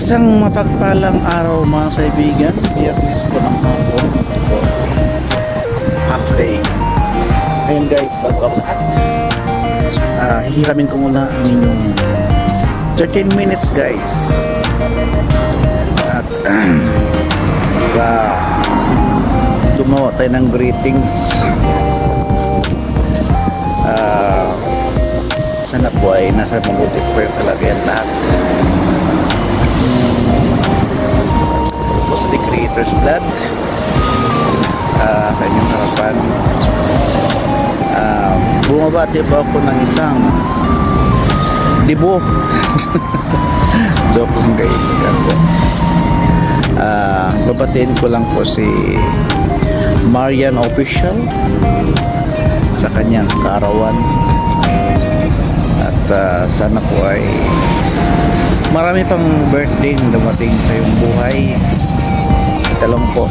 Isang mapagpalang araw mga kaibigan, Biyernes po ng hapon, half day. Ayun guys, bago ako hihiramin ko muna ang inyong 13 minutes guys. At gumawa tayo ng greetings. Sana po ay nasa mabuti po yung kalagayan lahat. Po sa The Creators Vlog, sa inyong harapan, bumabati po ako ng isang dibo. Joke lang guys. Babatiin ko lang po si Marian Official sa kanyang kaarawan. At sana po ay marami pang birthday na dumating sa iyong buhay. Ito lang po,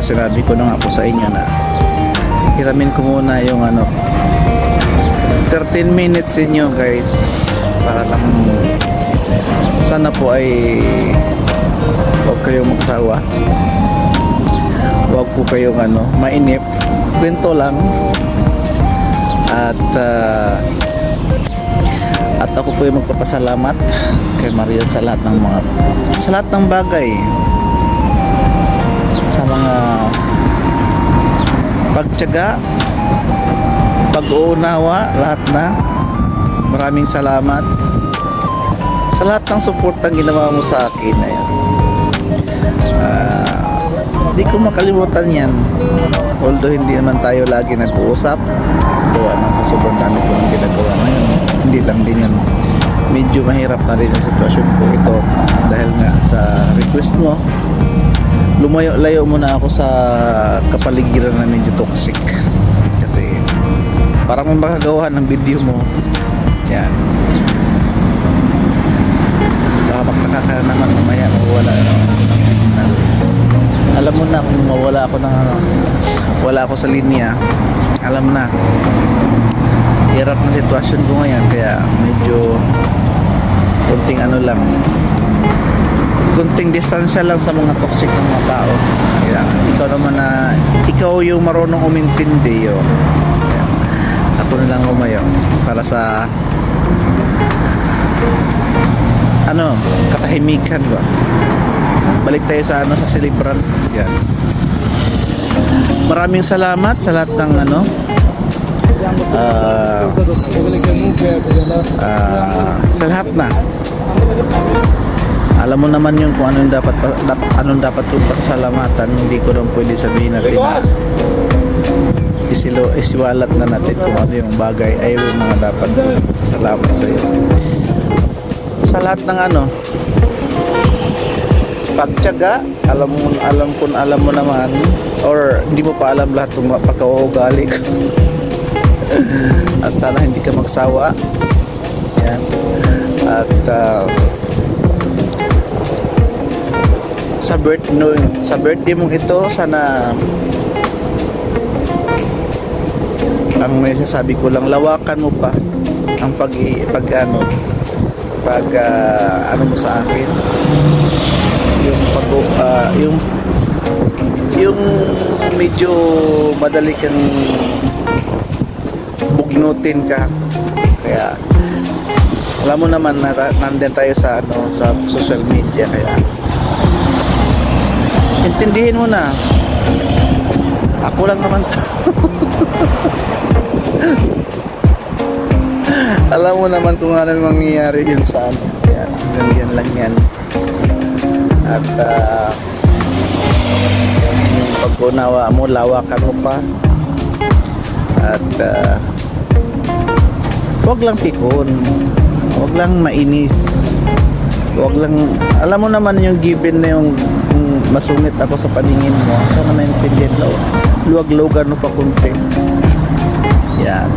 sinabi ko na nga po sa inyo na hiramin ko muna yung 13 minutes inyo guys, para lang sana po ay huwag kayong magsawa, huwag po kayong mainip, kwento lang. At ako po yung magpapasalamat kay Marian sa lahat ng bagay, sa mga pagtiyaga, pag-uunawa, lahat na. Maraming salamat sa lahat ng support na ginawa mo sa akin. Hindi ko makalimutan yan, although hindi naman tayo lagi nag-uusap gawa ng sobrang dami ko ng ginagawa ngayon. Hindi lang din yan, medyo mahirap na rin ang sitwasyon ko ito dahil nga sa request mo. Lumayo-layo muna ako sa kapaligiran na medyo toxic kasi parang makagawa ng video mo yan, baka magkakaka naman mamaya mawala alam mo na kung mawala ako ng wala ako sa linya, alam na hirap na sitwasyon ko ngayon, kaya medyo konting konting distansya lang sa mga toxic ng mga tao. Kaya ikaw naman ikaw yung marunong umintindi kaya ako na lang umayo para sa katahimikan ba. Balik tayo sa sa celebrant. Yan. Maraming salamat sa lahat ng sa lahat na. Alam mo naman yun kung anong dapat kong pasalamatan. Hindi ko lang pwede sabihin natin na isiwalat na natin kung ano yung bagay ay yung mga dapat salamat sa iyo. Sa lahat ng pagtiyaga, alam mo naman, or hindi mo pa alam lahat ng pagkaugali ko. At sana hindi ka magsawa. Yan. At sa birthday mong ito, sana ang may sasabi ko lang, lawakan mo pa ang ano mo sa akin, yung medyo madali kang bugnutin ka. Kaya alam mo naman na nandun tayo sa social media, kaya intindihin mo na ako lang naman alam mo naman kung ano mangyayari din sa kaya hanggang yan lang yan. At yung pag-unawa mo, lawakan mo pa. At huwag lang pikon, huwag lang mainis, huwag lang, alam mo naman yung given na yung masungit ako sa paningin mo, sana maintindihan mo, luwag-lugan mo pa kunti. Yan.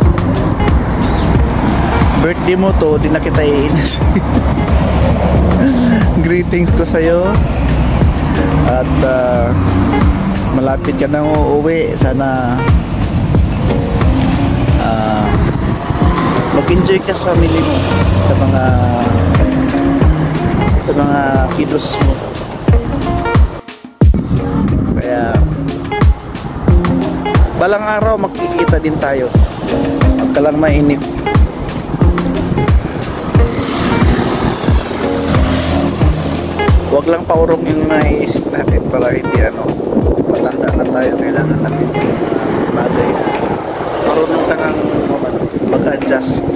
Birthday mo to, di na kita iinis. Greetings ko sa'yo. At malapit ka nang uuwi. Sana mag-enjoy ka sa family mo, sa mga sa mga kilos mo. Kaya balang araw makikita din tayo. Huwag ka lang mainip. Huwag lang paurong yung naiisip natin para hindi matanda na tayo. Kailangan natin yung bagay na marunong ka ng mag-adjust.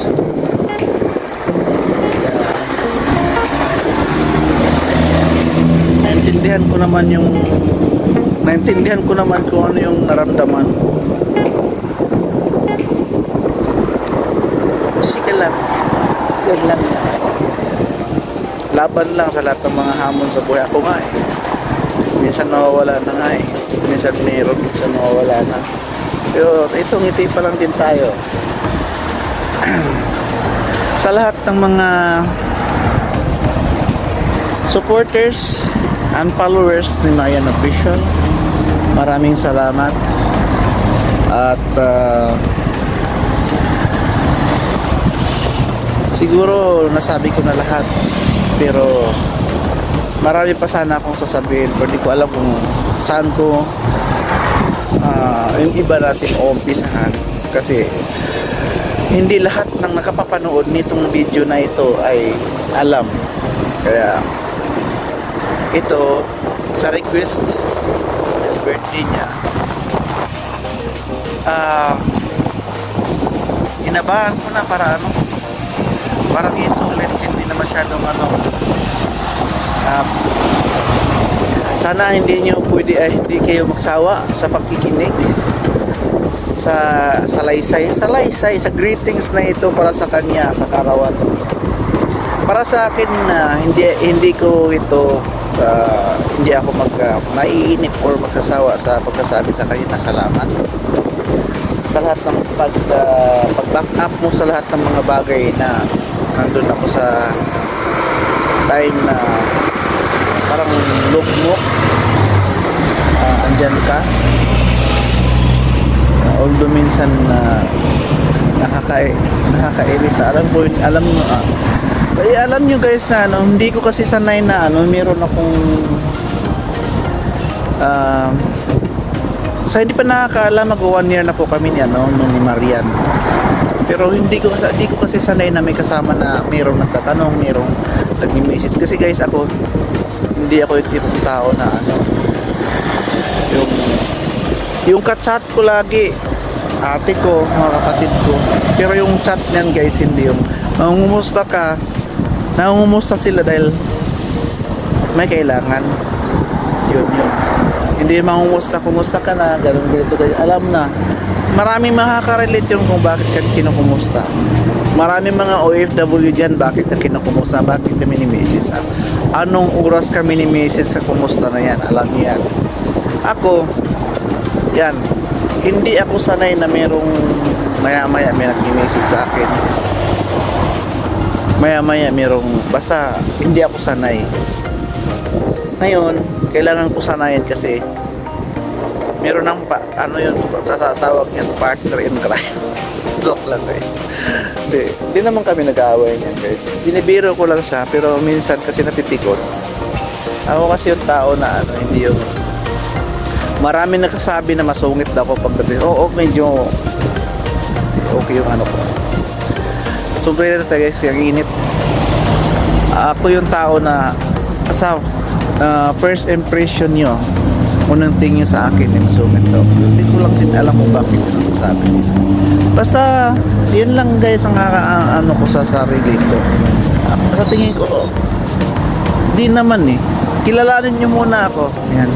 Naintindihan ko naman kung ano yung naramdaman. Sige lang. Yan lang. Laban lang sa lahat ng mga hamon sa buhay. Ako nga minsan nawawala na nga minsan meron, minsan nawawala na. Pero ito, ngiti pa lang din tayo. Sa lahat ng mga supporters and followers ni Mayan Official, maraming salamat. At siguro nasabi ko na lahat, pero marami pa sana akong sasabihin, pero di ko alam kung saan ko yung iba natin uumpisahan, kasi hindi lahat ng nakapapanood nitong video na ito ay alam. Kaya ito, sa request birthday niya, inabahan ko na para parang isulit, hindi na masyadong sana hindi nyo hindi kayo magsawa sa pakikinig sa salaysay sa greetings na ito para sa kanya, sa karawan. Para sa akin na hindi ko ito hindi ako maiinip or magkasawa sa pagkasabi sa kanya na salamat sa lahat ng pag-back up mo sa lahat ng mga bagay na nandun ako sa time na parang lugmok, andyan ka. Although minsan nakakairita. Alam nyo guys na hindi ko kasi sanay na meron akong hindi pa nakakaalam, mag 1 year na po kami ni Marian. Pero hindi ko kasi sanay na may kasama na mayroong nagtatanong, mayroong nagmi-message. Kasi guys, hindi ako yung tipong tao na yung ka-chat ko lagi ate ko, mga kapatid ko. Pero yung chat niyan guys, hindi yung nangungumusta ka, nangungumusta sila dahil may kailangan. Yun. Hindi mangungumusta, kumusta ka na, ganun ganito. Alam na, maraming makaka-relate yun kung bakit ka kinukumusta. Maraming mga OFW dyan, bakit ka kinukumusta, bakit kami ni-message. Anong oras kami ni-message sa kumusta na yan, alam niyan. Ako, yan, hindi ako sanay na merong maya-maya may nag-message sa akin. Maya-maya merong, basta hindi ako sanay. Ngayon, kailangan ko sanayin kasi meron ng tatawag niyan, partner in crime. Joke lang guys. Hindi naman kami nag-aaway niyan guys. Binibiro ko lang siya, pero minsan kasi napipikot. Ako kasi yung tao na hindi yung marami nagsasabi na masungit daw ako pagdating. Medyo okay yung ko. Sobrang na tayo guys, yung init. Ako yung tao na sa first impression nyo, unang tingin sa akin yung masungit daw. Hindi ko lang din alam kung bakit yung sabi. Basta yun lang guys ang ko sa sarili ko. Sa tingin ko, di naman kilalanin nyo muna ako. Yan.